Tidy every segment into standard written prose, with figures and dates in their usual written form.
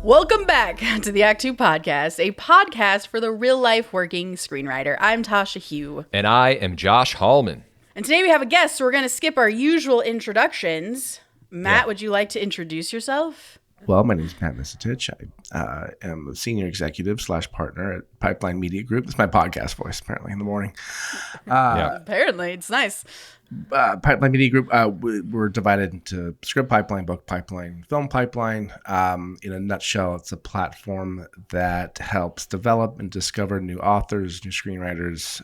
Welcome back to the Act Two podcast, a podcast for the real-life working screenwriter. I'm Tasha Hugh. And I am Josh Hallman. And today we have a guest, so we're going to skip our usual introductions. Matt, would you like to introduce yourself? Well, my name is Matt Misetich. I am a senior executive / partner at Pipeline Media Group. That's my podcast voice, apparently, in the morning. Apparently, it's nice. Pipeline Media Group, we're divided into script pipeline, book pipeline, film pipeline. In a nutshell, it's a platform that helps develop and discover new authors, new screenwriters,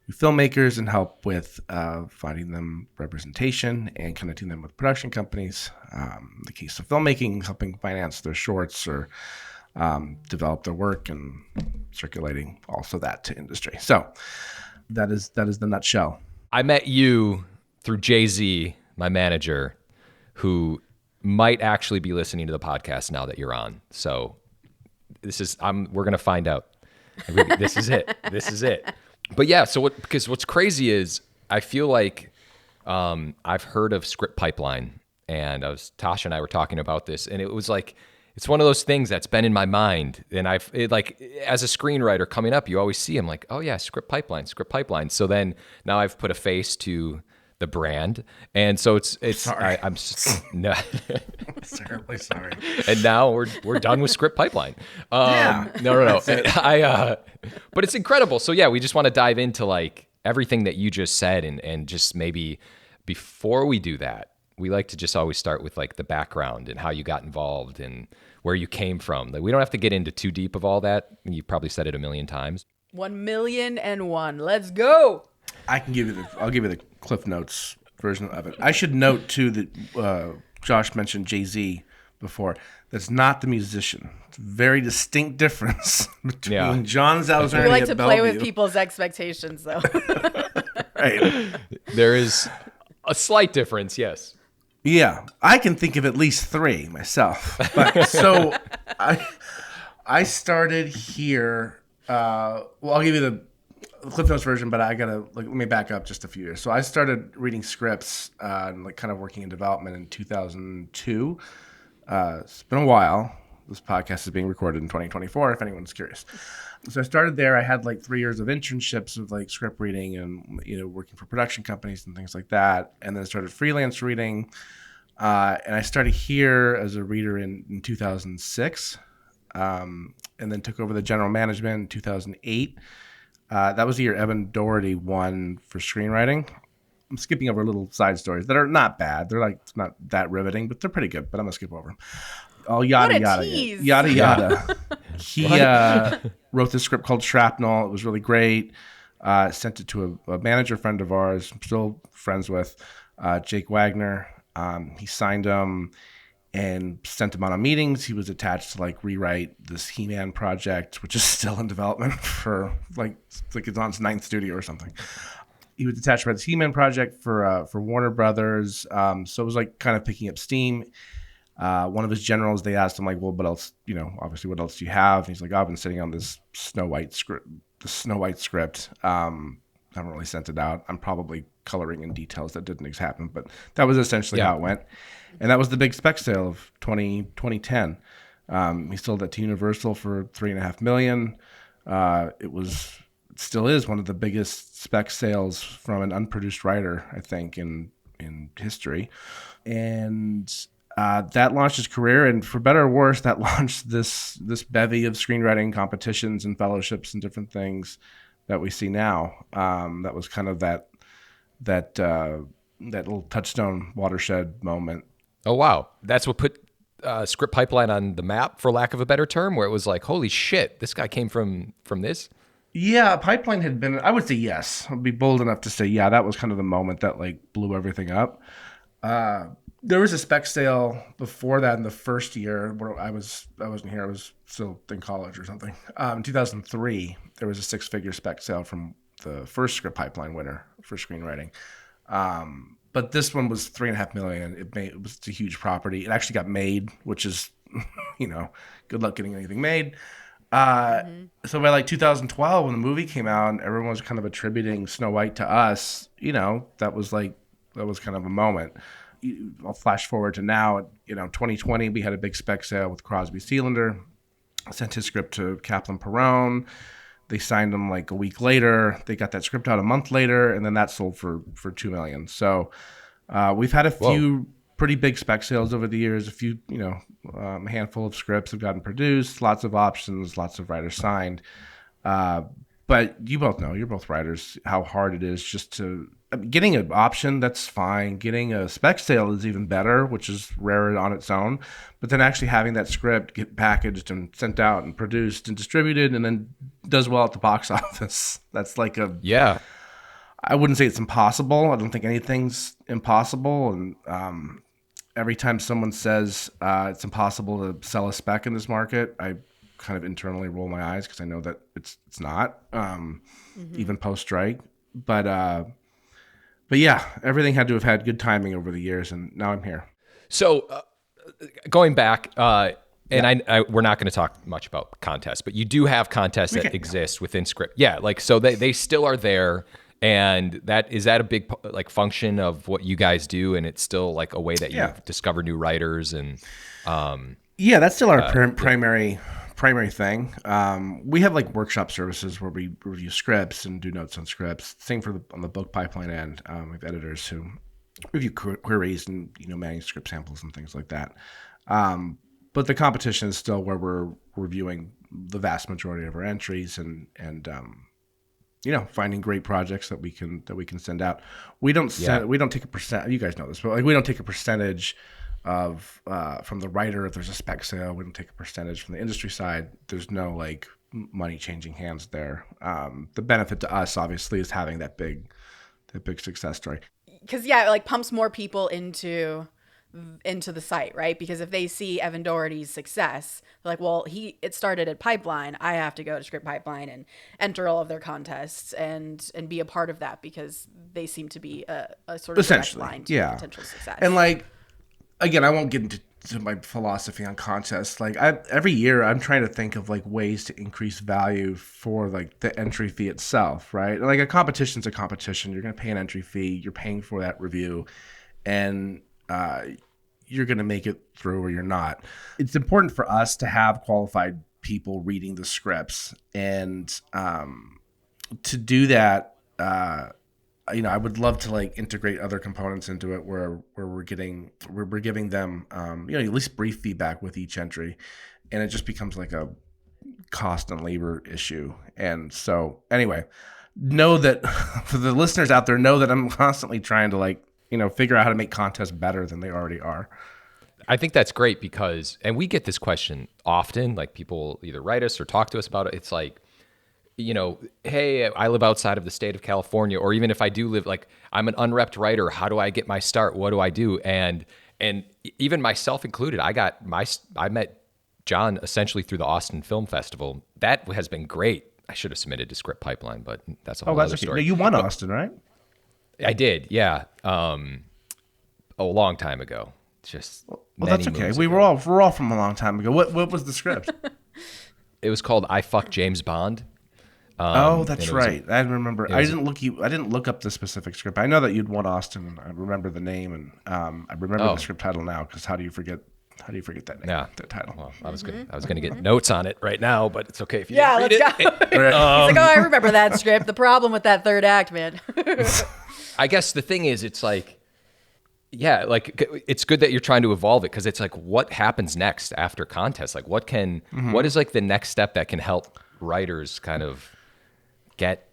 new filmmakers, and help with finding them representation and connecting them with production companies. In the case of filmmaking, helping finance their shorts or develop their work and circulating also that to industry. So that is the nutshell. I met you through Jay-Z, my manager, who might actually be listening to the podcast now that you're on. So we're going to find out. This is it. This is it. But yeah, because what's crazy is I feel like I've heard of script pipeline, and Tasha and I were talking about this, and it was like, it's one of those things that's been in my mind. And as a screenwriter coming up, you always see them like, oh yeah, script pipeline. So then now I've put a face to the brand. And so it's, Sorry. I'm no. Terribly sorry. And now we're done with script pipeline. Yeah. No. But it's incredible. So yeah, we just want to dive into like everything that you just said, and just maybe before we do that, we like to just always start with like the background and how you got involved and where you came from. Like, we don't have to get into too deep of all that. You've probably said it a million times. 1,000,001. Let's go. I'll give you the Cliff Notes version of it. I should note too that Josh mentioned Jay-Z before. That's not the musician. It's a very distinct difference between John Zalzerni. We like to at play Bellevue. with people's expectations, though. Right. There is a slight difference, yes. Yeah, I can think of at least three myself. But so I started here. I'll give you the Cliff Notes version, but I gotta let me back up just a few years. So I started reading scripts and kind of working in development in 2002. It's been a while. This podcast is being recorded in 2024. If anyone's curious. So I started there. I had like 3 years of internships of like script reading and working for production companies and things like that. And then I started freelance reading. And I started here as a reader in 2006, and then took over the general management in 2008. That was the year Evan Doherty won for screenwriting. I'm skipping over little side stories that are not bad. They're like not that riveting, but they're pretty good. But I'm gonna skip over them. Oh, yada yada tease. yada. He wrote this script called Shrapnel. It was really great. Sent it to a manager friend of ours, I'm still friends with, Jake Wagner. He signed him and sent him on meetings. He was attached to like rewrite this He-Man project, which is still in development for like it's on its 9th studio or something. He was attached to this He-Man project for Warner Brothers. So it was like kind of picking up steam. One of his generals, they asked him like, well, what else, obviously what else do you have? And he's like, I've been sitting on this Snow White script. I haven't really sent it out. I'm probably coloring in details that didn't happen, but that was essentially how it went. And that was the big spec sale of 2010. He sold that to Universal for $3.5 million. It still is one of the biggest spec sales from an unproduced writer, I think, in history. And that launched his career, and for better or worse, that launched this bevy of screenwriting competitions and fellowships and different things that we see now. That was kind of that little touchstone watershed moment. Oh wow, that's what put script pipeline on the map, for lack of a better term, where it was like, holy shit, this guy came from this. Yeah, Pipeline had been. I would say yes. I'd be bold enough to say yeah. That was kind of the moment that like blew everything up. There was a spec sale before that in the first year where I wasn't here. I was still in college or something. In 2003, there was a 6-figure spec sale from the first script pipeline winner for screenwriting. But this one was $3.5 million. It was a huge property. It actually got made, which is, good luck getting anything made. So by like 2012, when the movie came out, everyone was kind of attributing Snow White to us. That was kind of a moment. I'll flash forward to now. 2020, we had a big spec sale with Crosby Sealander. I sent his script to Kaplan Perone. They signed him like a week later. They got that script out a month later, and then that sold for $2 million. So we've had a few pretty big spec sales over the years. A few, a handful of scripts have gotten produced. Lots of options. Lots of writers signed. But you both know, you're both writers, how hard it is just to getting an option. That's fine. Getting a spec sale is even better, which is rare on its own. But then actually having that script get packaged and sent out and produced and distributed and then does well at the box office. That's like I wouldn't say it's impossible. I don't think anything's impossible. And every time someone says it's impossible to sell a spec in this market, I kind of internally roll my eyes because I know that it's not, even post-strike. But yeah, everything had to have had good timing over the years, and now I'm here. So going back, and we're not going to talk much about contests, but you do have contests that exist within script. Yeah, so they still are there, and is that a big function of what you guys do, and it's still like a way that you discover new writers and. That's still our primary thing. We have workshop services where we review scripts and do notes on scripts. Same on the book pipeline end. We have editors who review queries and manuscript samples and things like that. But the competition is still where we're reviewing the vast majority of our entries and finding great projects that we can send out. We don't take a percent. You guys know this, but we don't take a percentage of from the writer if there's a spec sale. We don't take a percentage from the industry side. There's no money changing hands there. The benefit to us obviously is having that big success story, because pumps more people into the site, right? Because if they see Evan Doherty's success, they're like, well, it started at Pipeline, I have to go to Script Pipeline and enter all of their contests and be a part of that, because they seem to be a sort of direct line to potential success. And again, I won't get into my philosophy on contests. Every year I'm trying to think of ways to increase value for the entry fee itself, right? A competition's a competition. You're going to pay an entry fee. You're paying for that review, and you're going to make it through or you're not. It's important for us to have qualified people reading the scripts, and to do that, I would love to integrate other components into it where we're giving them at least brief feedback with each entry, and it just becomes a cost and labor issue. And so anyway, know that for the listeners out there, know that I'm constantly trying to figure out how to make contests better than they already are. I think that's great because, and we get this question often, people either write us or talk to us about it. It's hey, I live outside of the state of California, or even if I do live, I'm an unrepped writer. How do I get my start? What do I do? And even myself included, I met John essentially through the Austin Film Festival. That has been great. I should have submitted to Script Pipeline, but that's a whole other story. No, you won Austin, right? I did, yeah. A long time ago. That's okay. We're all from a long time ago. What was the script? It was called I Fuck James Bond. That's right. I remember. I didn't look up the specific script. I know that you'd won Austin. I remember the name, and I remember the script title now. Because how do you forget that name? Yeah, that title. Well, I was gonna get notes on it right now, but it's okay if you didn't read let's it. Go. He's I remember that script. The problem with that third act, man. I guess the thing is, it's it's good that you're trying to evolve it, because it's what happens next after contests? What is the next step that can help writers kind of get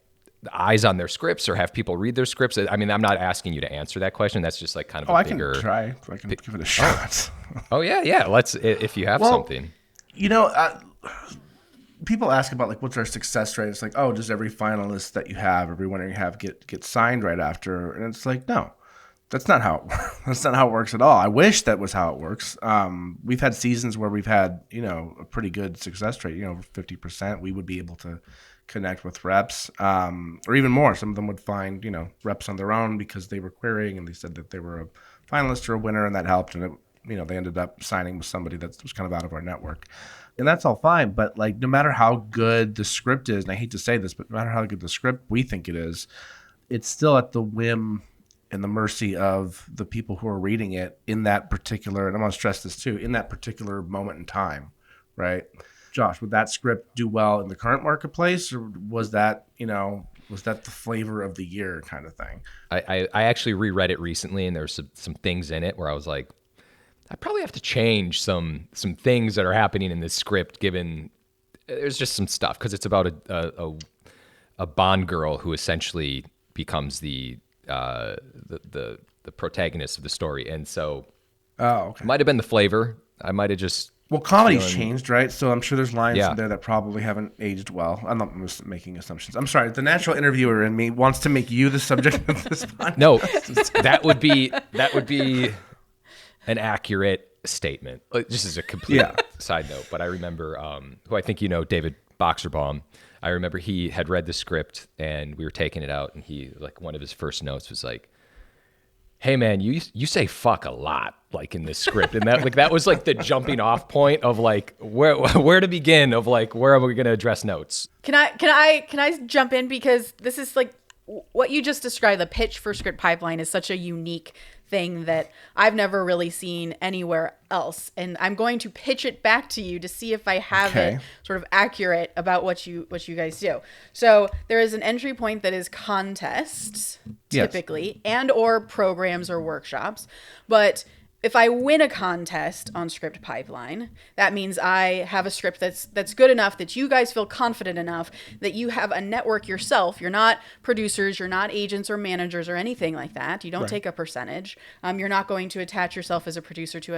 eyes on their scripts or have people read their scripts? I mean, I'm not asking you to answer that question. That's just kind of a bigger... I can try. I can give it a shot. Oh yeah. Let's, if you have something. People ask about what's our success rate. It's does every finalist that you have, every winner you have get signed right after? And it's no. That's not how it works at all. I wish that was how it works. We've had seasons where we've had, a pretty good success rate, 50%. We would be able to connect with reps, or even more. Some of them would find, reps on their own because they were querying and they said that they were a finalist or a winner, and that helped. And they ended up signing with somebody that was kind of out of our network. And that's all fine. But no matter how good the script is, and I hate to say this, but no matter how good the script we think it is, it's still at the whim in the mercy of the people who are reading it in that particular, and I'm going to stress this too, in that particular moment in time, right? Josh, would that script do well in the current marketplace, or was that, was that the flavor of the year kind of thing? I actually reread it recently, and there's some things in it where I was like, I probably have to change some things that are happening in this script, given there's just some stuff, because it's about a Bond girl who essentially becomes the protagonist of the story, and so it might have been the flavor. I might have just comedy's changed, right? So I'm sure there's lines in there that probably haven't aged well. I'm not just making assumptions. I'm sorry. The natural interviewer in me wants to make you the subject of this podcast. No, that would be an accurate statement. Just as a complete side note. But I remember who I think David Boxerbaum. I remember he had read the script and we were taking it out, and he, like, one of his first notes was like, hey man, you say fuck a lot, like, in this script. And that was like the jumping off point of like where to begin, of like, where are we going to address notes? Can I jump in, because this is like what you just described. The pitch for Script Pipeline is such a unique thing that I've never really seen anywhere else, and I'm going to pitch it back to you to see if I have it sort of accurate about what you guys do. So there is an entry point that is contests typically, and or programs or workshops, but if I win a contest on Script Pipeline, that means I have a script that's good enough that you guys feel confident enough that you have a network yourself. You're not producers, you're not agents or managers or anything like that. You don't take a percentage. You're not going to attach yourself as a producer to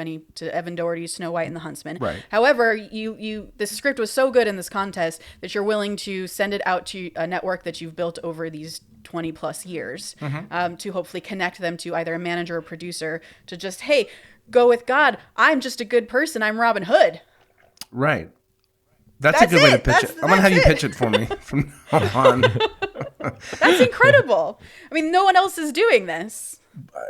Evan Doherty's Snow White and the Huntsman. Right. However, this script was so good in this contest that you're willing to send it out to a network that you've built over these 20 plus years, to hopefully connect them to either a manager or producer to just, hey, go with God. I'm just a good person. I'm Robin Hood. Right. That's a good way to pitch it. I'm going to have you pitch it for me from now on. That's incredible. I mean, no one else is doing this.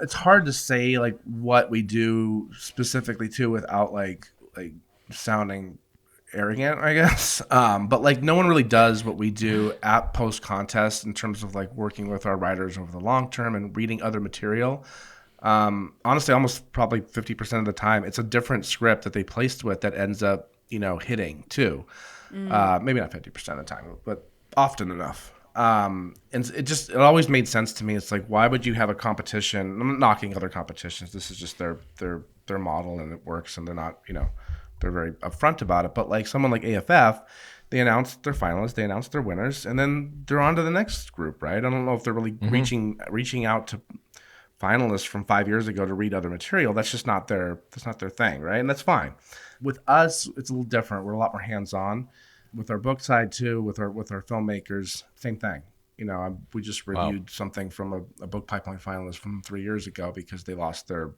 It's hard to say like what we do specifically too without like sounding arrogant, I guess. But like no one really does what we do at post contest in terms of like working with our writers over the long term and reading other material. Honestly, almost probably 50% of the time, it's a different script that they placed with that ends up, hitting too. Maybe not 50% of the time, but often enough. And it always made sense to me. It's like, why would you have a competition? I'm not knocking other competitions. This is just their model, and it works, and they're not, they're very upfront about it. But like someone like AFF, they announced their finalists, they announced their winners, and then they're on to the next group, right? I don't know if they're really reaching out to finalists from 5 years ago to read other material. That's just not their thing, right? And that's fine. With us, it's a little different. We're a lot more hands-on. With our book side too, with our filmmakers, same thing. We just reviewed something from a book pipeline finalist from 3 years ago because they lost their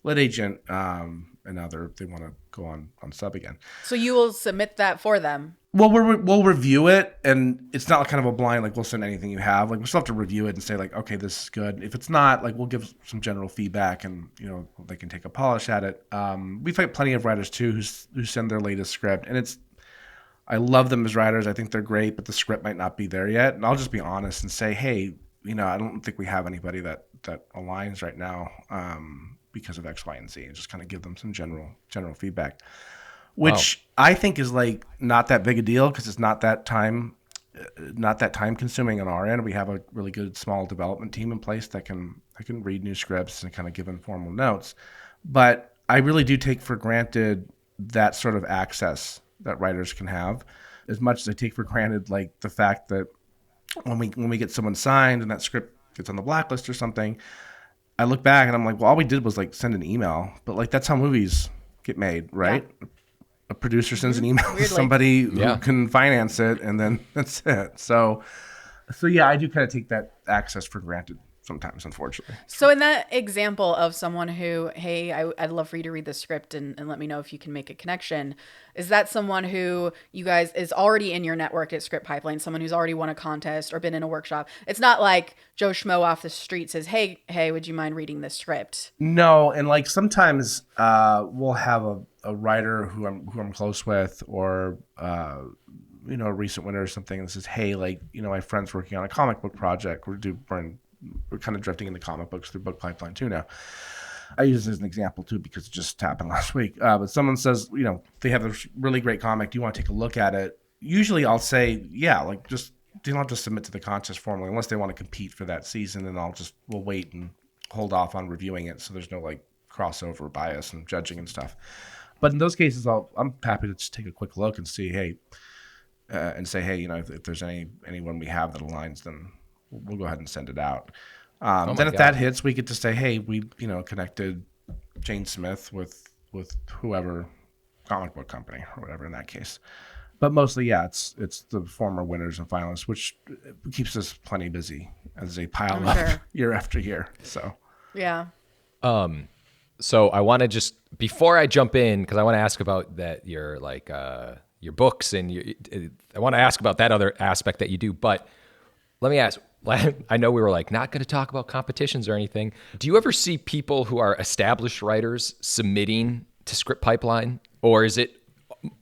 lit agent, and now they want to go on sub again. So you will submit that for them? Well, we'll review it, and it's not kind of a blind, like, we'll send anything you have. Like, we'll still have to review it and say, like, okay, this is good. If it's not, like, we'll give some general feedback, and, they can take a polish at it. We've had plenty of writers, too, who send their latest script, and I love them as writers. I think they're great, but the script might not be there yet. And I'll just be honest and say, hey, I don't think we have anybody that aligns right now, because of X, Y, and Z, and just kind of give them some general feedback. Which I think is like not that big a deal because it's not that time consuming on our end. We have a really good small development team in place that can read new scripts and kind of give informal notes. But I really do take for granted that sort of access that writers can have, as much as I take for granted like the fact that when we get someone signed and that script gets on the blacklist or something, I look back and I'm like, well, all we did was like send an email, but like that's how movies get made, right? Yeah. A producer sends an email to somebody who can finance it, and then that's it. So yeah, I do kind of take that access for granted sometimes, unfortunately. So in that example of someone who, hey, I'd love for you to read the script and let me know if you can make a connection, is that someone who you guys is already in your network at Script Pipeline, someone who's already won a contest or been in a workshop? It's not like Joe Schmo off the street says, hey, would you mind reading this script? No, and like sometimes we'll have a writer who I'm close with, or a recent winner or something, and says, hey, like, my friend's working on a comic book project. We're in we're kind of drifting into comic books through Book Pipeline too now. I use this as an example too because it just happened last week. But someone says, they have a really great comic. Do you want to take a look at it? Usually I'll say, yeah, like just do not just submit to the contest formally unless they want to compete for that season, and we'll wait and hold off on reviewing it so there's no like crossover bias and judging and stuff. But in those cases, I'm happy to just take a quick look and see, hey, if there's anyone we have that aligns, then we'll go ahead and send it out. Then if that hits, we get to say, hey, we connected Jane Smith with whoever comic book company or whatever in that case. But mostly, yeah, it's the former winners and finalists, which keeps us plenty busy as they pile up year after year. So yeah. So I want to just, before I jump in, because I want to ask about that your books and I want to ask about that other aspect that you do. But let me ask. I know we were like not going to talk about competitions or anything. Do you ever see people who are established writers submitting to Script Pipeline, or is it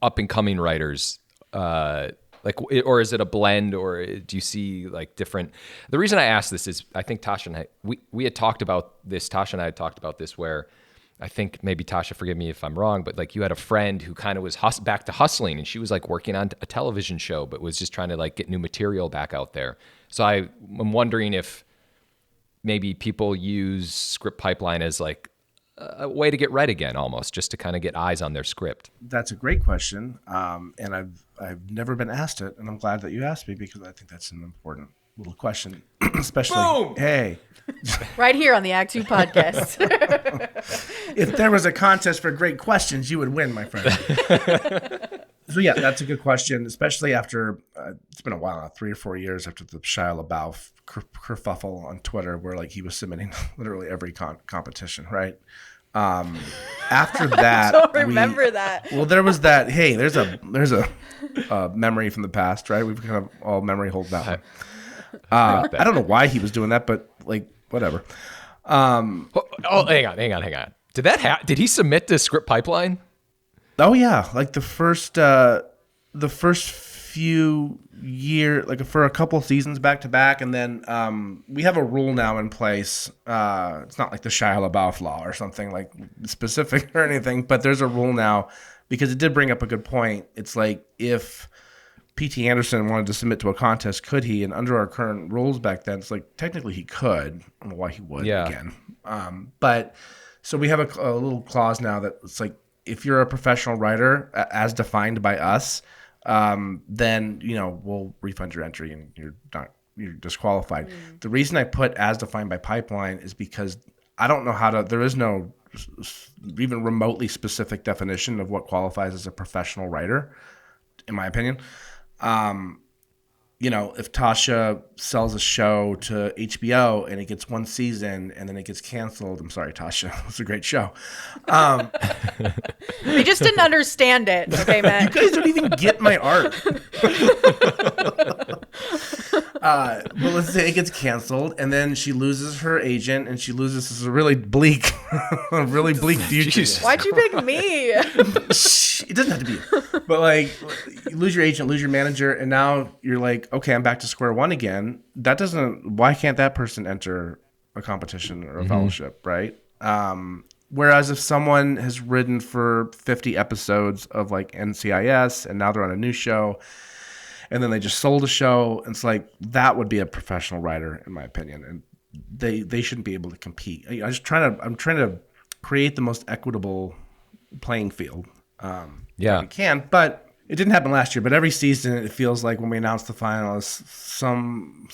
up and coming writers? Or is it a blend, or do you see like different? The reason I ask this is I think Tasha and I we had talked about this. Tasha and I had talked about this where I think maybe Tasha, forgive me if I'm wrong, but like you had a friend who kind of was back to hustling, and she was like working on a television show, but was just trying to like get new material back out there. So I'm wondering if maybe people use Script Pipeline as like a way to get read again, almost just to kind of get eyes on their script. That's a great question, and I've never been asked it, and I'm glad that you asked me because I think that's an important little question, especially. Boom! Hey, right here on the Act Two podcast. If there was a contest for great questions, you would win, my friend. So yeah, that's a good question, especially after it's been a while now, 3 or 4 years after the Shia LaBeouf kerfuffle on Twitter, where like he was submitting literally every competition, right? After that, I don't remember that. Well, there was that. Hey, there's a memory from the past, right? We've kind of all memory hold that one. I don't know why he was doing that, but like whatever. Hang on. Did he submit to Script Pipeline? Oh yeah, like the first few years, like for a couple seasons back to back, and then we have a rule now in place. It's not like the Shia LaBeouf law or something like specific or anything, but there's a rule now because it did bring up a good point. It's like if P.T. Anderson wanted to submit to a contest, could he? And under our current rules back then, it's like technically he could. I don't know why he would again. But so we have a little clause now that it's like if you're a professional writer as defined by us, then we'll refund your entry and you're disqualified. The reason I put as defined by Pipeline is because I don't know there is no even remotely specific definition of what qualifies as a professional writer, in my opinion. If Tasha sells a show to HBO and it gets one season and then it gets canceled, I'm sorry, Tasha, it's a great show. They just didn't understand it. Okay, Matt. You guys don't even get my art. But let's say it gets canceled and then she loses her agent and she loses this really bleak future. Jesus. Why'd you pick me? It doesn't have to be you. But like you lose your agent, lose your manager, and now you're like, okay, I'm back to square one again. Why can't that person enter a competition or a fellowship, right? Whereas if someone has written for 50 episodes of like NCIS and now they're on a new show and then they just sold a show, it's like that would be a professional writer in my opinion, and they shouldn't be able to compete. I'm trying to create the most equitable playing field. We can, but it didn't happen last year. But every season, it feels like when we announce the finalists, some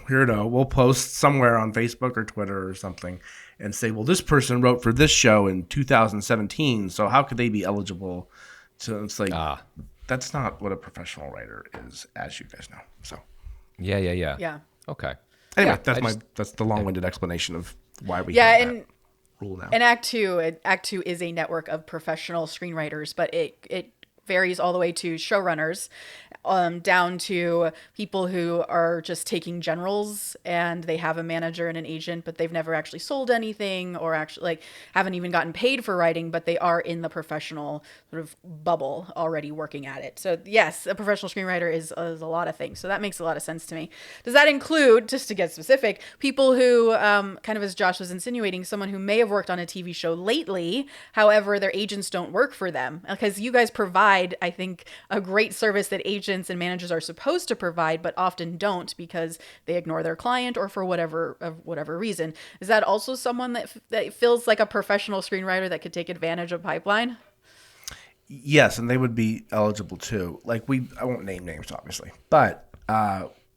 weirdo will post somewhere on Facebook or Twitter or something and say, "Well, this person wrote for this show in 2017, so how could they be eligible?" So it's like that's not what a professional writer is, as you guys know. So Yeah. Okay. Anyway, that's the long-winded explanation of why we have that rule now. And Act Two is a network of professional screenwriters, but it varies all the way to showrunners, down to people who are just taking generals and they have a manager and an agent, but they've never actually sold anything or actually like haven't even gotten paid for writing, but they are in the professional sort of bubble already working at it. So yes, a professional screenwriter is a lot of things. So that makes a lot of sense to me. Does that include, just to get specific, people who, kind of as Josh was insinuating, someone who may have worked on a TV show lately, however, their agents don't work for them? Because you guys provide, I think, a great service that agents and managers are supposed to provide, but often don't because they ignore their client or for whatever reason. Is that also someone that feels like a professional screenwriter that could take advantage of Pipeline? Yes, and they would be eligible too. Like I won't name names, obviously, but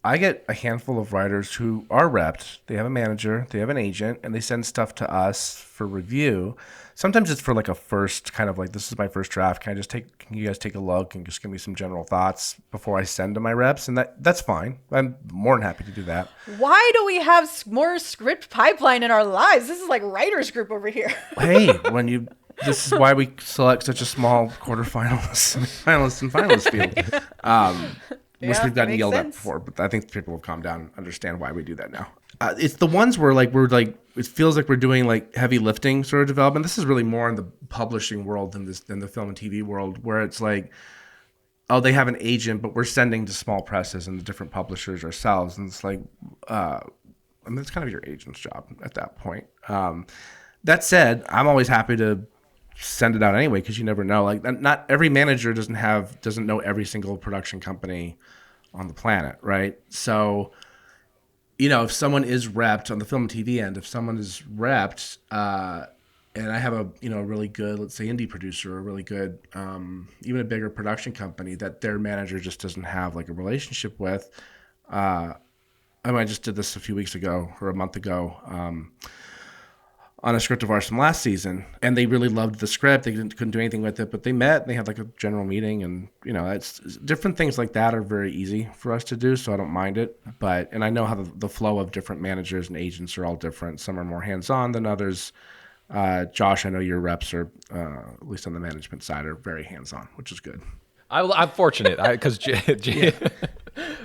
I get a handful of writers who are repped. They have a manager, they have an agent, and they send stuff to us for review. Sometimes it's for like a first kind of like, this is my first draft. Can you guys take a look and just give me some general thoughts before I send to my reps? And that's fine. I'm more than happy to do that. Why do we have more script pipeline in our lives? This is like writer's group over here. Hey, this is why we select such a small quarterfinalists, finalists, and finalist field. Which we've gotten yelled at before, but I think people have calmed down and understand why we do that now. It's the ones where it feels like we're doing like heavy lifting sort of development. This is really more in the publishing world than the film and TV world, where it's like, oh, they have an agent, but we're sending to small presses and the different publishers ourselves. And it's like, it's kind of your agent's job at that point. That said, I'm always happy to send it out anyway, because you never know. Like, not every manager doesn't know every single production company on the planet, right? So, if someone is repped on the film and TV end, if someone is repped, and I have a really good, let's say, indie producer, or a really good, even a bigger production company that their manager just doesn't have like a relationship with. I just did this a few weeks ago or a month ago. On a script of ours from last season, and they really loved the script. They couldn't do anything with it, but they met and they had like a general meeting, and it's different things like that are very easy for us to do, so I don't mind it. And I know how the flow of different managers and agents are all different. Some are more hands-on than others. Josh, I know your reps are, at least on the management side, are very hands-on, which is good. I'm fortunate because Jay,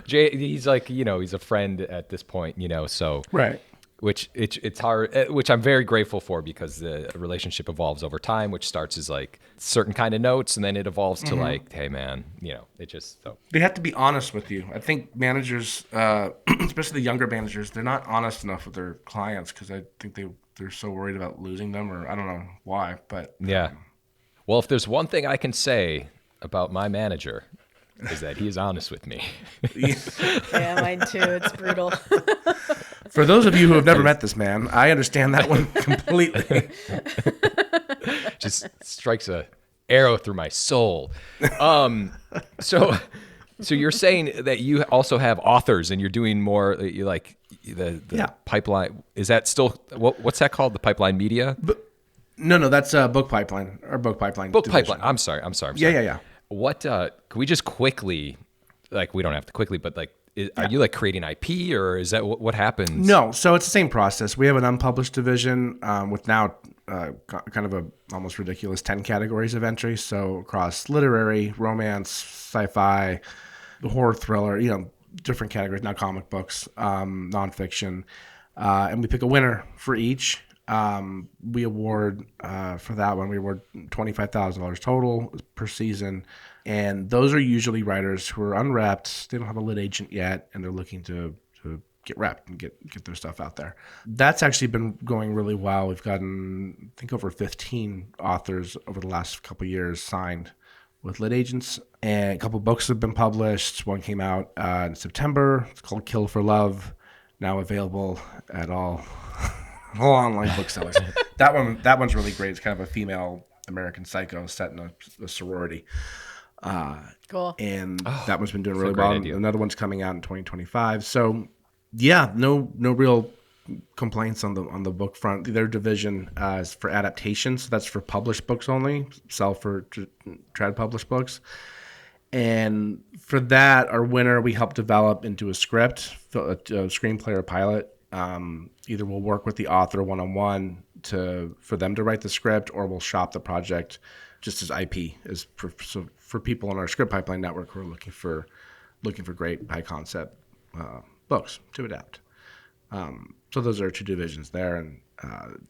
he's like, he's a friend at this point, so right. Which it's hard, which I'm very grateful for, because the relationship evolves over time, which starts as like certain kind of notes, and then it evolves to like, hey man, it just, so. They have to be honest with you. I think managers, especially the younger managers, they're not honest enough with their clients, because I think they're so worried about losing them, or I don't know why, but. Yeah. Well, if there's one thing I can say about my manager, is that he is honest with me. Yeah, mine too. It's brutal. For those of you who have never met this man, I understand that one completely. Just strikes a arrow through my soul. So you're saying that you also have authors, and you're doing more, you like the pipeline. Is that still what's that called? The Pipeline Media? No, that's Book Pipeline, or Book Pipeline. Book division. Pipeline. I'm sorry. Yeah. What can we just quickly, like, we don't have to quickly, but like, are you like creating IP, or is that what happens? No, so it's the same process. We have an unpublished division with now kind of a almost ridiculous 10 categories of entry. So across literary, romance, sci-fi, horror, thriller, different categories, now comic books, nonfiction, and we pick a winner for each. We award for that one, we award $25,000 total per season. And those are usually writers who are unrepped. They don't have a lit agent yet, and they're looking to get repped and get their stuff out there. That's actually been going really well. We've gotten, I think, over 15 authors over the last couple of years signed with lit agents. And a couple books have been published. One came out in September. It's called Kill for Love, now available at all online booksellers. That one's really great. It's kind of a female American Psycho set in a sorority. Cool. And that one's been doing really well. Idea. Another one's coming out in 2025. So yeah, no real complaints on the book front. Their division is for adaptations. So that's for published books only. Sell for trad published books. And for that, our winner we help develop into a script, a screenplay or pilot. Either we'll work with the author one-on-one for them to write the script, or we'll shop the project just as IP as for people on our script pipeline network who are looking for great high concept books to adapt. So those are 2 divisions there, and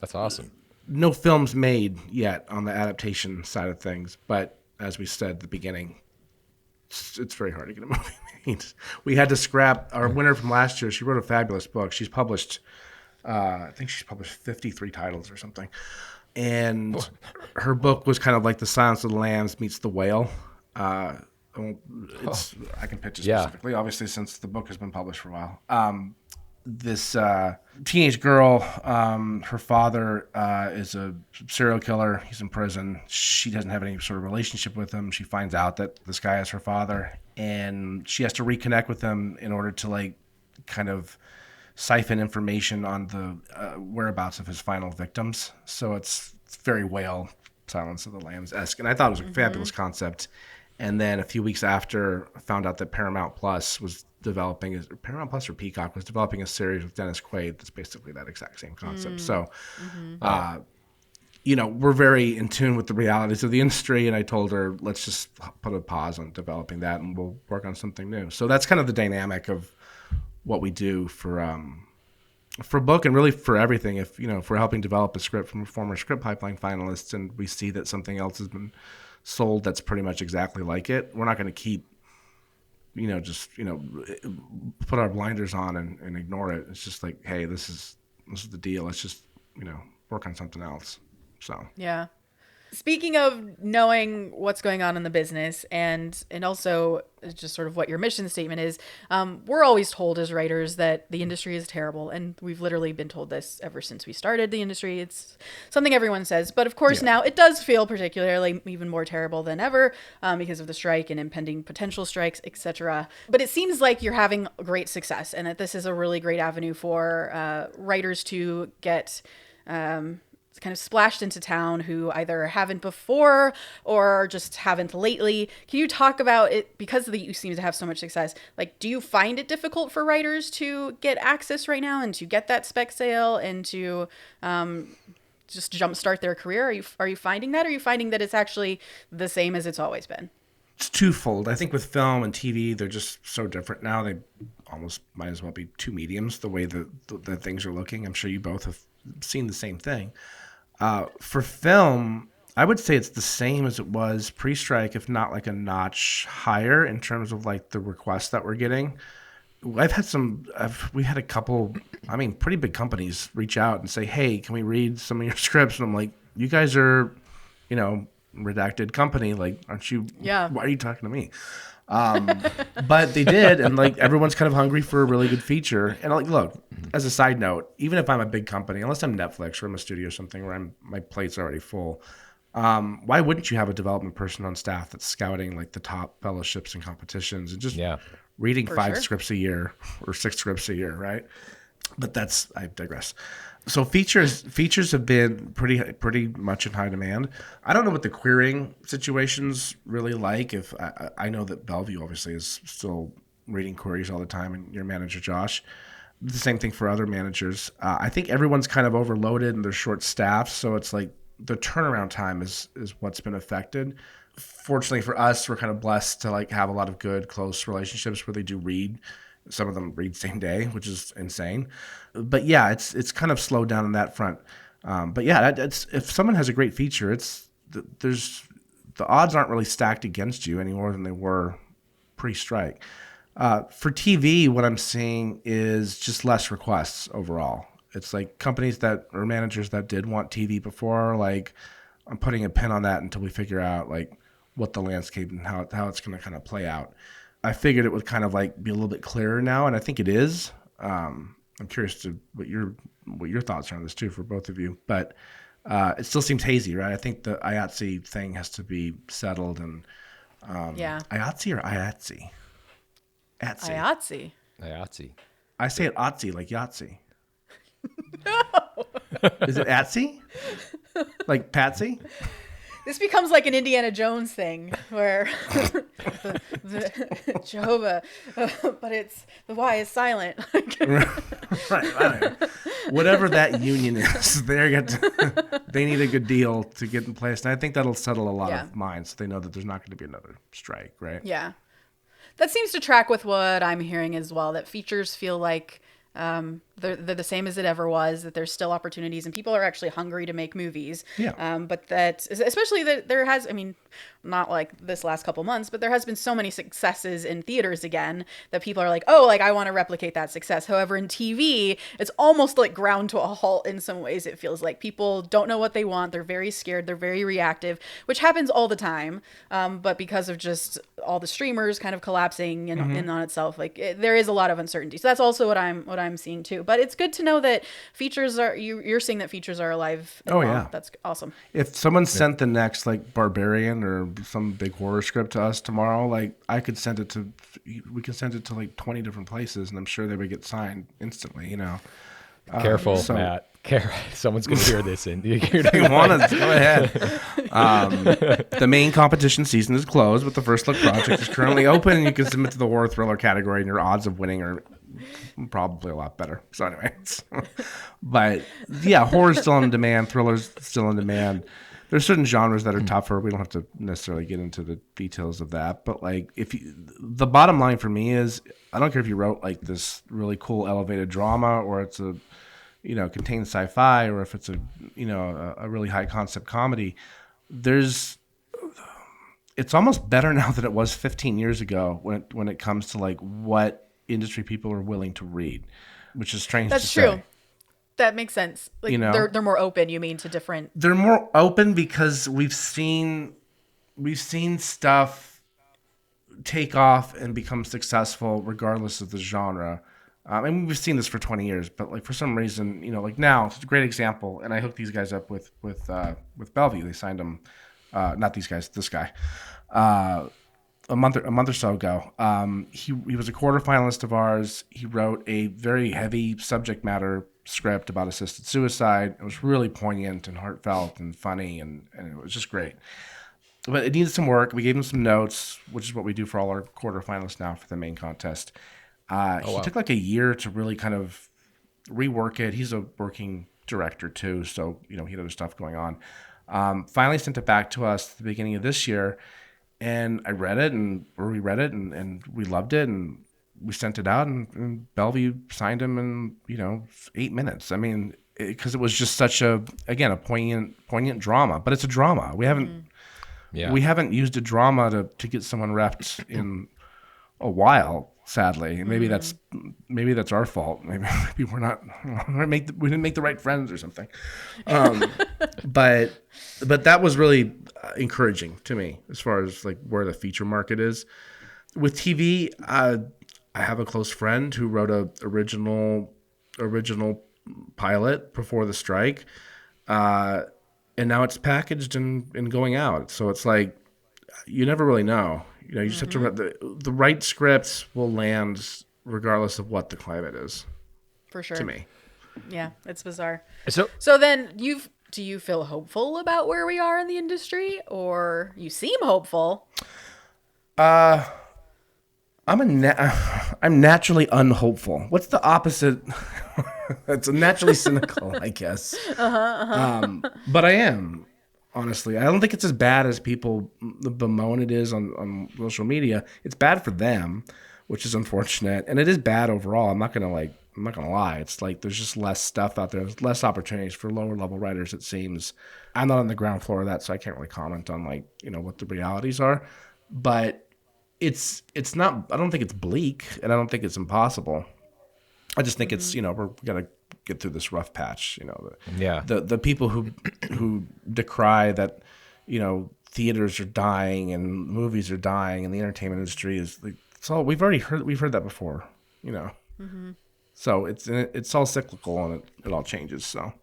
That's awesome. no films made yet on the adaptation side of things. But as we said at the beginning, it's very hard to get a movie made. We had to scrap our winner from last year. She wrote a fabulous book. She's published, I think she's published 53 titles or something. And her book was kind of like The Silence of the Lambs meets The Whale. I can pitch it specifically, obviously, since the book has been published for a while. This teenage girl, her father is a serial killer. He's in prison. She doesn't have any sort of relationship with him. She finds out that this guy is her father, and she has to reconnect with him in order to like kind of siphon information on the whereabouts of his final victims. So it's very Whale, Silence of the Lambs-esque. And I thought it was a fabulous concept. And then a few weeks after, I found out that Paramount Plus was developing, Paramount Plus or Peacock was developing a series with Dennis Quaid that's basically that exact same concept. So, we're very in tune with the realities of the industry. And I told her, let's just put a pause on developing that and we'll work on something new. So that's kind of the dynamic of what we do for book and really for everything. If we're helping develop a script from a former script pipeline finalist and we see that something else has been sold that's pretty much exactly like it, we're not going to keep put our blinders on and ignore it. It's just like, hey, this is the deal. Let's just work on something else. So yeah. Speaking of knowing what's going on in the business and also just sort of what your mission statement is, we're always told as writers that the industry is terrible. And we've literally been told this ever since we started the industry. It's something everyone says. But of course, now it does feel particularly even more terrible than ever because of the strike and impending potential strikes, etc. But it seems like you're having great success and that this is a really great avenue for writers to get kind of splashed into town who either haven't before or just haven't lately. Can you talk about it, because you seem to have so much success? Like, do you find it difficult for writers to get access right now and to get that spec sale and to just jumpstart their career? Are you finding that? Or are you finding that it's actually the same as it's always been? It's twofold. I think with film and TV, they're just so different now. They almost might as well be 2 mediums, the way the things are looking. I'm sure you both have seen the same thing. For film, I would say it's the same as it was pre-strike, if not like a notch higher in terms of like the requests that we're getting. We had a couple, pretty big companies reach out and say, hey, can we read some of your scripts? And I'm like, you guys are, redacted company. Like, aren't you? Yeah. Why are you talking to me? But they did, and like everyone's kind of hungry for a really good feature. And like, look, as a side note, even if I'm a big company, unless I'm Netflix or I'm a studio or something where my plate's already full, why wouldn't you have a development person on staff that's scouting like the top fellowships and competitions and just reading 5 scripts a year or 6 scripts a year, right? But I digress. So features have been pretty much in high demand. I don't know what the querying situation's really like. If I know that Bellevue obviously is still reading queries all the time, and your manager Josh, the same thing for other managers. I think everyone's kind of overloaded and they're short staffed, so it's like the turnaround time is what's been affected. Fortunately for us, we're kind of blessed to like have a lot of good close relationships where they do read. Some of them read same day, which is insane. But yeah, it's kind of slowed down on that front. But yeah, if someone has a great feature, the odds aren't really stacked against you any more than they were pre-strike. For TV, what I'm seeing is just less requests overall. It's like companies or managers that did want TV before, like I'm putting a pin on that until we figure out like what the landscape and how it's going to kind of play out. I figured it would kind of like be a little bit clearer now, and I think it is. I'm curious to what your thoughts are on this too for both of you, but it still seems hazy, right? I think the IATSE thing has to be settled, and IATSE or IATSE? IATSE. IATSE. I say it Otzi like Yahtzee. No. Is it Atsy? Like Patsy? This becomes like an Indiana Jones thing where the Jehovah, but the Y is silent. Right. I don't know. whatever that union is, they need a good deal to get in place. And I think that'll settle a lot of minds. So they know that there's not going to be another strike, right? Yeah. That seems to track with what I'm hearing as well, that features feel like they're the same as it ever was, that there's still opportunities and people are actually hungry to make movies. Yeah. But that, especially that there has, I mean, not like this last couple months, but there has been so many successes in theaters again that people are like, oh, like I want to replicate that success. However, in TV, it's almost like ground to a halt in some ways. It feels like people don't know what they want. They're very scared. They're very reactive, which happens all the time. But because of just all the streamers kind of collapsing in on itself, like there is a lot of uncertainty. So that's also what I'm seeing too. But it's good to know that features are, you're seeing that features are alive. Oh, yeah. That's awesome. If someone sent the next like Barbarian or some big horror script to us tomorrow, like we could send it to like 20 different places and I'm sure they would get signed instantly, you know. Careful, Matt. Someone's going to hear this. And you want to go ahead. The main competition season is closed, but the First Look project is currently open and you can submit to the horror thriller category and your odds of winning are probably a lot better. So anyways, but yeah, horror's still in demand. Thriller's still in demand. There's certain genres that are tougher. We don't have to necessarily get into the details of that. But like, the bottom line for me is, I don't care if you wrote like this really cool elevated drama or it's a, contained sci-fi, or if it's a really high concept comedy. It's almost better now than it was 15 years ago when it comes to like what industry people are willing to read, which is strange. That's to true. Say. That makes sense. Like they're more open, you mean, to different. They're more open because we've seen stuff take off and become successful regardless of the genre. And we've seen this for 20 years, but like for some reason, like now it's a great example. And I hooked these guys up with Bellevue. They signed them, not these guys, this guy, a month or so ago. He was a quarterfinalist of ours. He wrote a very heavy subject matter script about assisted suicide. It was really poignant and heartfelt and funny, and it was just great. But it needed some work. We gave him some notes, which is what we do for all our quarterfinalists now for the main contest. He took like a year to really kind of rework it. He's a working director too, so he had other stuff going on. Finally sent it back to us at the beginning of this year, and I read it and reread it, and we loved it, and we sent it out, and Bellevue signed him in 8 minutes. I mean, because it was just such a poignant drama, but it's a drama. We haven't used a drama to get someone repped in a while. Sadly, maybe that's our fault. Maybe we didn't make the right friends or something. But that was really encouraging to me as far as like where the feature market is. With TV, I have a close friend who wrote a original pilot before the strike, and now it's packaged and going out. So it's like you never really know. You just have to the right scripts will land regardless of what the climate is. For sure. To me. Yeah, it's bizarre. So then do you feel hopeful about where we are in the industry, or you seem hopeful? I'm naturally unhopeful. What's the opposite? It's naturally cynical, I guess. But I am. Honestly, I don't think it's as bad as people bemoan it is on social media. It's bad for them, which is unfortunate, and it is bad overall. I'm not gonna lie. It's like there's just less stuff out there. There's less opportunities for lower level writers. It seems. I'm not on the ground floor of that, so I can't really comment on what the realities are. But it's not. I don't think it's bleak, and I don't think it's impossible. I just think it's we gotta get through this rough patch. The people who decry that theaters are dying and movies are dying and the entertainment industry is like, it's all we've heard that before. So it's all cyclical and it all changes. So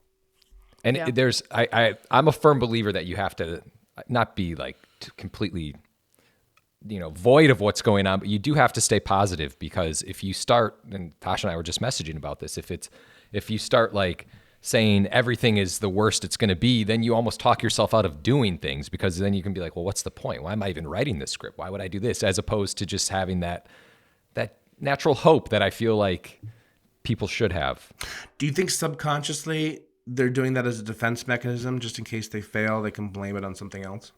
there's I'm a firm believer that you have to not be like completely void of what's going on, but you do have to stay positive, because if you start, and Tasha and I were just messaging about this, if you start like saying everything is the worst it's going to be, then you almost talk yourself out of doing things, because then you can be like, well, what's the point? Why am I even writing this script? Why would I do this? As opposed to just having that natural hope that I feel like people should have. Do you think subconsciously they're doing that as a defense mechanism, just in case they fail, they can blame it on something else?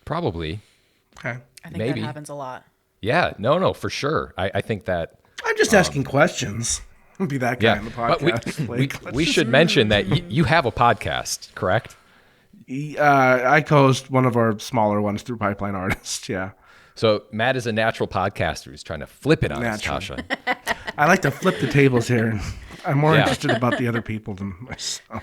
Probably. Okay. I think Maybe. that happens a lot. Yeah, no, for sure. I think that. I'm just asking questions. I'll be that guy on the podcast. But we should mention that you have a podcast, correct? I co-host one of our smaller ones through Pipeline Artists. Yeah. So Matt is a natural podcaster who's trying to flip it on us, Natural. Tasha. I like to flip the tables here. I'm more interested about the other people than myself.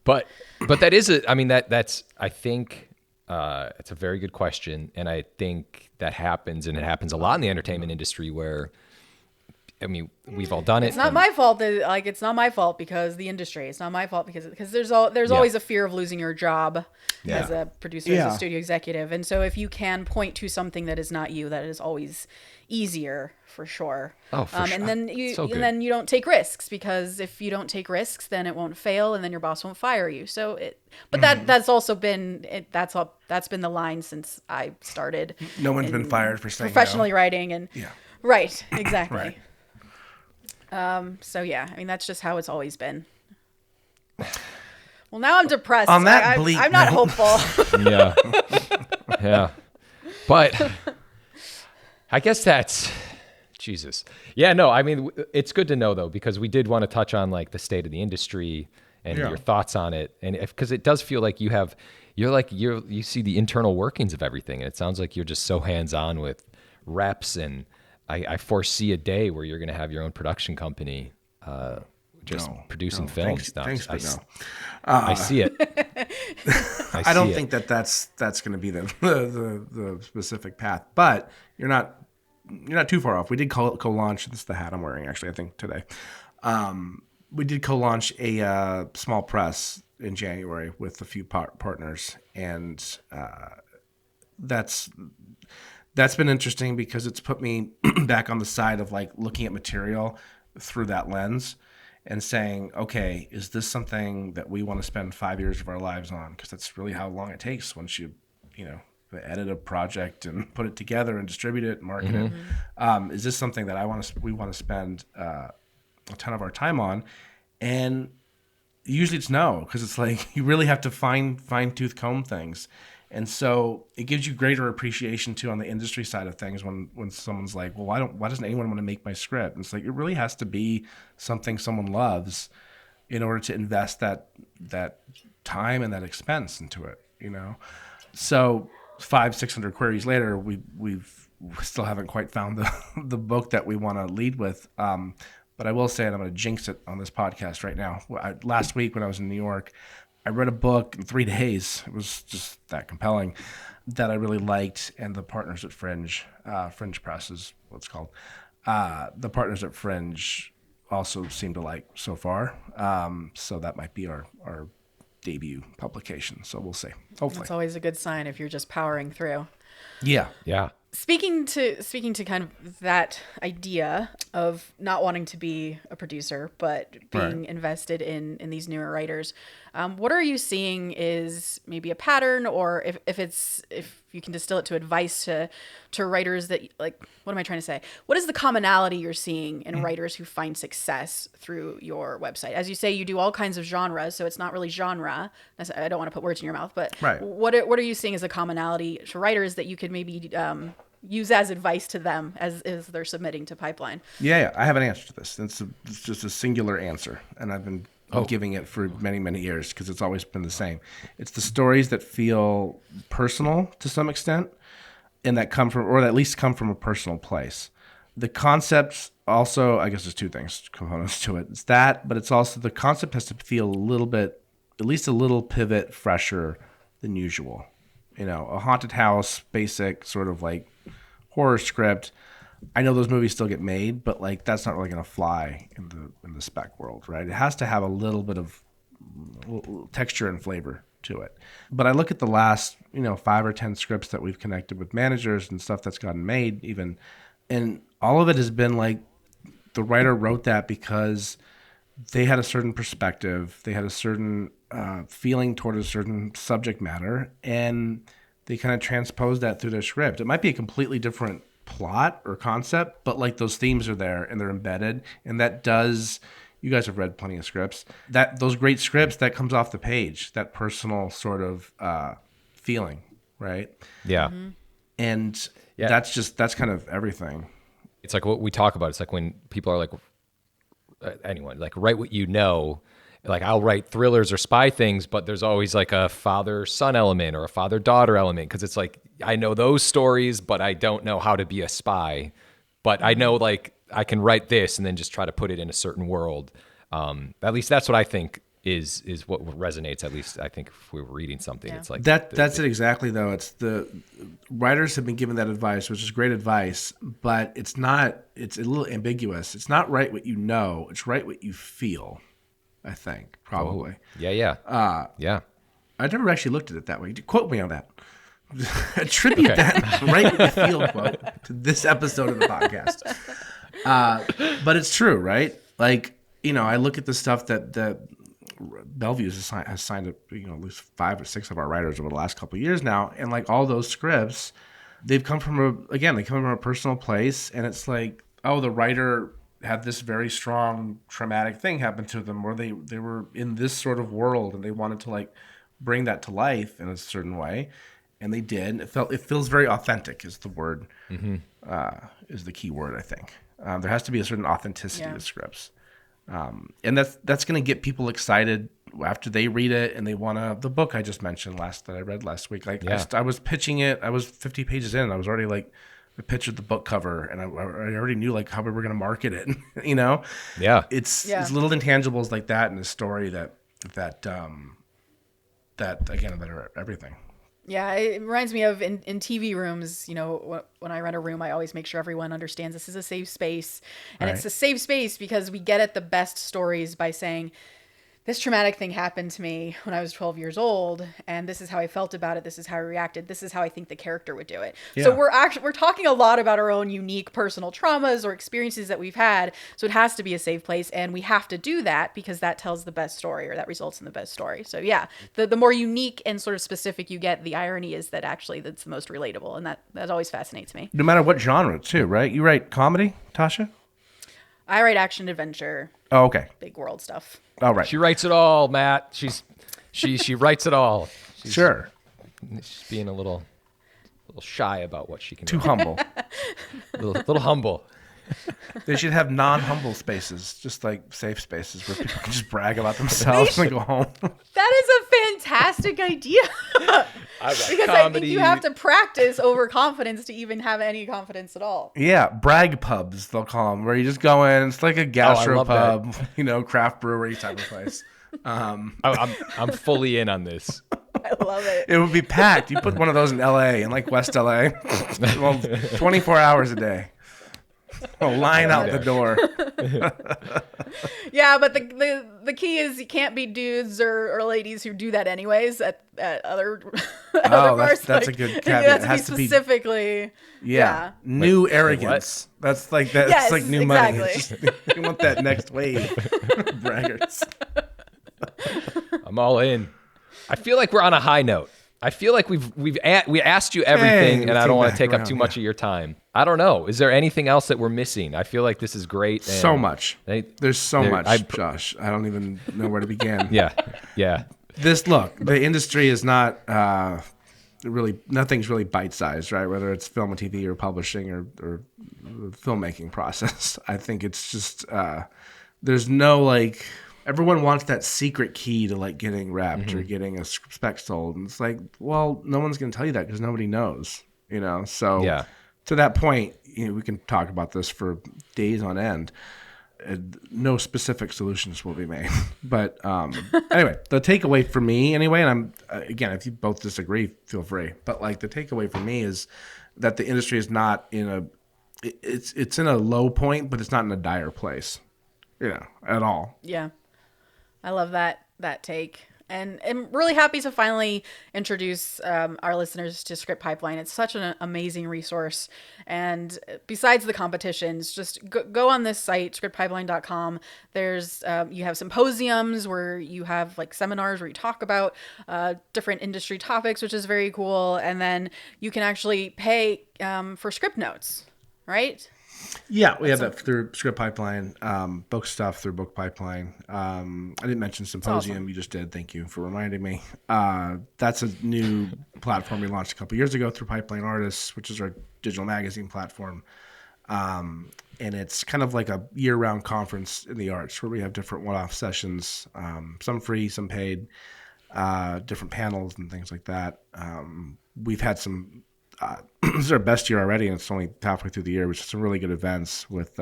But that is that's I think it's a very good question, and I think that happens, and it happens a lot in the entertainment industry where, I mean, we've all done it. It's not my fault. It's not my fault because the industry. It's not my fault because there's always a fear of losing your job as a producer, as a studio executive. And so if you can point to something that is not you, that is always easier for sure. Oh, for sure. And then you don't take risks, because if you don't take risks, then it won't fail, and then your boss won't fire you. So that's also been that's been the line since I started. No one's been fired for saying professionally no. writing and right, exactly. Right. So yeah, I mean, that's just how it's always been. Well, now I'm depressed. On that bleak I'm not note. hopeful. Yeah. But I guess that's Jesus. Yeah, no, I mean, it's good to know though, because we did want to touch on like the state of the industry and your thoughts on it. And because it does feel like you see the internal workings of everything. And it sounds like you're just so hands-on with reps, and I foresee a day where you're going to have your own production company, producing films. Thanks, but no. I see it. I don't think that's going to be the specific path, but you're not too far off. We did co-launch. This is the hat I'm wearing, actually, I think today. We did co-launch a small press in January with a few partners, and that's been interesting because it's put me back on the side of like looking at material through that lens and saying, okay, is this something that we want to spend 5 years of our lives on? Because that's really how long it takes once you edit a project and put it together and distribute it and market it. Is this something that we want to spend a ton of our time on? And usually it's no, because it's like you really have to fine tooth comb things. And so it gives you greater appreciation too on the industry side of things when someone's like, well, why doesn't anyone want to make my script? And it's like, it really has to be something someone loves in order to invest that time and that expense into it, So 500-600 queries later, we still haven't quite found the book that we want to lead with. But I will say, and I'm going to jinx it on this podcast right now. Last week when I was in New York, I read a book in 3 days. It was just that compelling that I really liked. And the partners at Fringe Press is what it's called. The partners at Fringe also seem to like so far. So that might be our debut publication. So we'll see. Hopefully. It's always a good sign if you're just powering through. Yeah. Yeah. Speaking to kind of that idea of not wanting to be a producer, but being invested in these newer writers, what are you seeing is maybe a pattern, or if you can distill it to advice to writers that, like, what am I trying to say? What is the commonality you're seeing in writers who find success through your website? As you say, you do all kinds of genres, so it's not really genre. I don't want to put words in your mouth, but what are you seeing as a commonality to writers that you could maybe use as advice to them as they're submitting to Pipeline? Yeah, I have an answer to this. It's just a singular answer, and I've been giving it for many, many years because it's always been the same. It's the stories that feel personal to some extent, and that come from, or at least come from a personal place. The concepts also, I guess there's two components to it. It's that, but it's also the concept has to feel a little bit, at least a little pivot fresher than usual. A haunted house, basic sort of like horror script. I know those movies still get made, but like that's not really going to fly in the spec world, right? It has to have a little bit of texture and flavor to it. But I look at the last, 5 or 10 scripts that we've connected with managers and stuff that's gotten made even, and all of it has been like the writer wrote that because they had a certain perspective, they had a certain feeling toward a certain subject matter, and they kind of transposed that through their script. It might be a completely different plot or concept, but like those themes are there and they're embedded, and that does. You guys have read plenty of scripts. That those great scripts that comes off the page, that personal sort of feeling, right? Yeah. And Yeah. that's kind of everything. It's like what we talk about. It's like when people are like, anyone, like write what you know. Like I'll write thrillers or spy things, but there's always like a father-son element or a father-daughter element, because it's like I know those stories, but I don't know how to be a spy. But I know like I can write this and then just try to put it in a certain world. At least that's what I think is what resonates. At least I think if we were reading something, it's like that's it exactly though. It's the writers have been given that advice, which is great advice, but it's not. It's a little ambiguous. It's not write what you know. It's write what you feel. I think probably. Oh, yeah. Yeah. I never actually looked at it that way. Quote me on that. Attribute that right what you feel quote to this episode of the podcast. But it's true, right? Like, I look at the stuff that Bellevue has signed up, at least 5 or 6 of our writers over the last couple of years now, and like all those scripts, they come from a personal place, and it's like, oh, the writer had this very strong traumatic thing happen to them, where they were in this sort of world and they wanted to like bring that to life in a certain way, and they did. It feels very authentic is the word, is the key word, I think. There has to be a certain authenticity to scripts, and that's going to get people excited after they read it, and they want to. The book I just mentioned that I read last week, like I was pitching it. I was 50 pages in, and I was already like. I pictured the book cover, and I already knew like how we were going to market it. Yeah. It's little intangibles like that in a story that again that are everything. Yeah, it reminds me of in TV rooms, when I rent a room, I always make sure everyone understands this is a safe space. And It's a safe space because we get at the best stories by saying, this traumatic thing happened to me when I was 12 years old, and this is how I felt about it. This is how I reacted. This is how I think the character would do it. Yeah. So we're talking a lot about our own unique personal traumas or experiences that we've had. So it has to be a safe place, and we have to do that because that tells the best story, or that results in the best story. So yeah, the more unique and sort of specific you get, the irony is that actually that's the most relatable, and that always fascinates me. No matter what genre, too, right? You write comedy, Tasha? I write action adventure. Oh, okay. Big world stuff. All right. She writes it all, Matt. She writes it all. Sure. She's being a little shy about what she can Too do. humble. little humble. They should have non-humble spaces, just like safe spaces where people can just brag about themselves and go home. That is a fantastic idea. Because I think you have to practice overconfidence to even have any confidence at all. Yeah, brag pubs, they'll call them, where you just go in. It's like a gastro pub, craft brewery type of place. I'm fully in on this. I love it. It would be packed. You put one of those in LA, in like West LA, well, 24 hours a day. Line out the door. Yeah, but the key is you can't be dudes or ladies who do that anyways at other bars. That's like, a good caveat. It has to be specifically. Yeah. New arrogance. That's like that. Yes, it's like new exactly. money. It's just, you want that next wave, braggarts. I'm all in. I feel like we're on a high note. I feel like we asked you everything, and I don't want to take up too much of your time. I don't know. Is there anything else that we're missing? I feel like this is great. So much. There's so much, Josh. I don't even know where to begin. Yeah. The industry is not really, nothing's really bite-sized, right? Whether it's film and TV or publishing or filmmaking process. I think it's just, there's no like, everyone wants that secret key to like getting wrapped or getting a spec sold. And it's like, well, no one's going to tell you that because nobody knows, So yeah. To that point, we can talk about this for days on end. No specific solutions will be made. But anyway, the takeaway for me anyway, and I'm again, if you both disagree, feel free. But like the takeaway for me is that the industry is not it's in a low point, but it's not in a dire place, at all. Yeah. I love that take. And I'm really happy to finally introduce our listeners to Script Pipeline. It's such an amazing resource. And besides the competitions, just go on this site, scriptpipeline.com. There's you have symposiums where you have like seminars where you talk about different industry topics, which is very cool. And then you can actually pay for script notes. right? Yeah, we have that through Script Pipeline, book stuff through Book Pipeline. I didn't mention Symposium. awesome. You just did. Thank you for reminding me. That's a new platform we launched a couple years ago through Pipeline Artists, which is our digital magazine platform. And it's kind of like a year-round conference in the arts where we have different one-off sessions, some free, some paid, different panels and things like that. We've had some this is our best year already, and it's only halfway through the year, which is some really good events with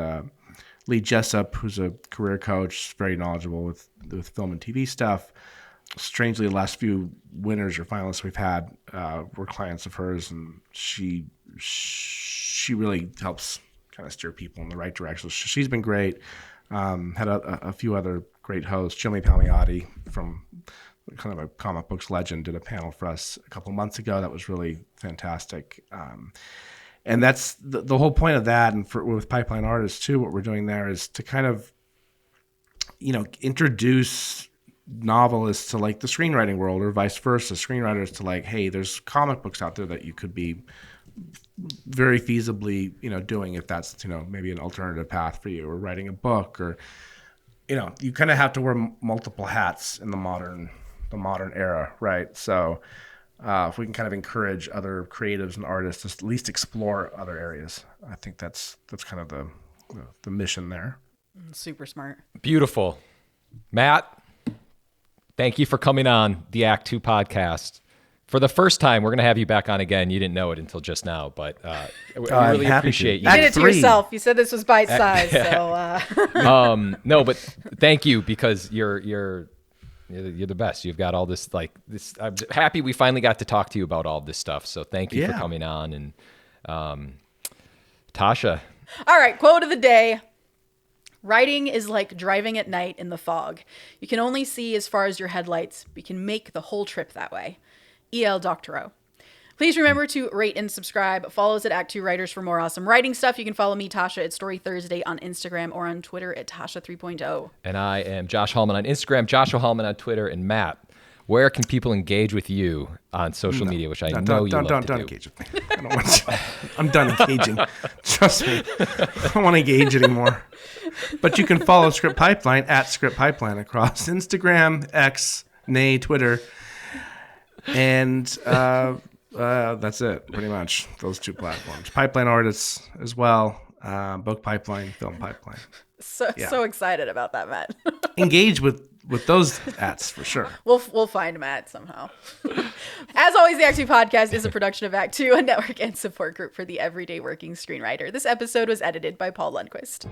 Lee Jessup, who's a career coach, very knowledgeable with film and TV stuff. Strangely, the last few winners or finalists we've had were clients of hers, and she really helps kind of steer people in the right direction. She's been great. Had a few other great hosts. Jimmy Palmiotti from kind of a comic books legend did a panel for us a couple months ago that was really fantastic. And that's the whole point of that. And with Pipeline Artists too, what we're doing there is to kind of, introduce novelists to like the screenwriting world, or vice versa, screenwriters to like, hey, there's comic books out there that you could be very feasibly, doing if that's, maybe an alternative path for you, or writing a book, or, you kind of have to wear multiple hats in the modern era, right? So if we can kind of encourage other creatives and artists to at least explore other areas, I think that's kind of the mission there. Super smart. Beautiful. Matt, thank you for coming on the Act Two podcast. For the first time, we're going to have you back on again. You didn't know it until just now, but we really appreciate you. You did it to yourself. You said this was bite-sized, so... No, but thank you, because you're the best. You've got all this, this. I'm happy we finally got to talk to you about all this stuff. So thank you for coming on. And Tasha. All right, quote of the day. Writing is like driving at night in the fog. You can only see as far as your headlights, but you can make the whole trip that way. E.L. Doctorow. Please remember to rate and subscribe. Follow us at ActTwoWriters for more awesome writing stuff. You can follow me, Tasha, at Story Thursday on Instagram, or on Twitter at Tasha 3.0. And I am Josh Hallman on Instagram, Joshua Hallman on Twitter. And Matt, where can people engage with you on social media, which I know you love to do? Don't engage with me. I don't want to. I'm done engaging. Trust me. I don't want to engage anymore. But you can follow Script Pipeline at Script Pipeline across Instagram, X, nay, Twitter. And that's it, pretty much. Those two platforms. Pipeline Artists as well. Book Pipeline, Film Pipeline. So excited about that, Matt. Engage with those ads for sure. We'll find Matt somehow. As always, the Act Two podcast is a production of Act Two, a network and support group for the everyday working screenwriter. This episode was edited by Paul Lundquist.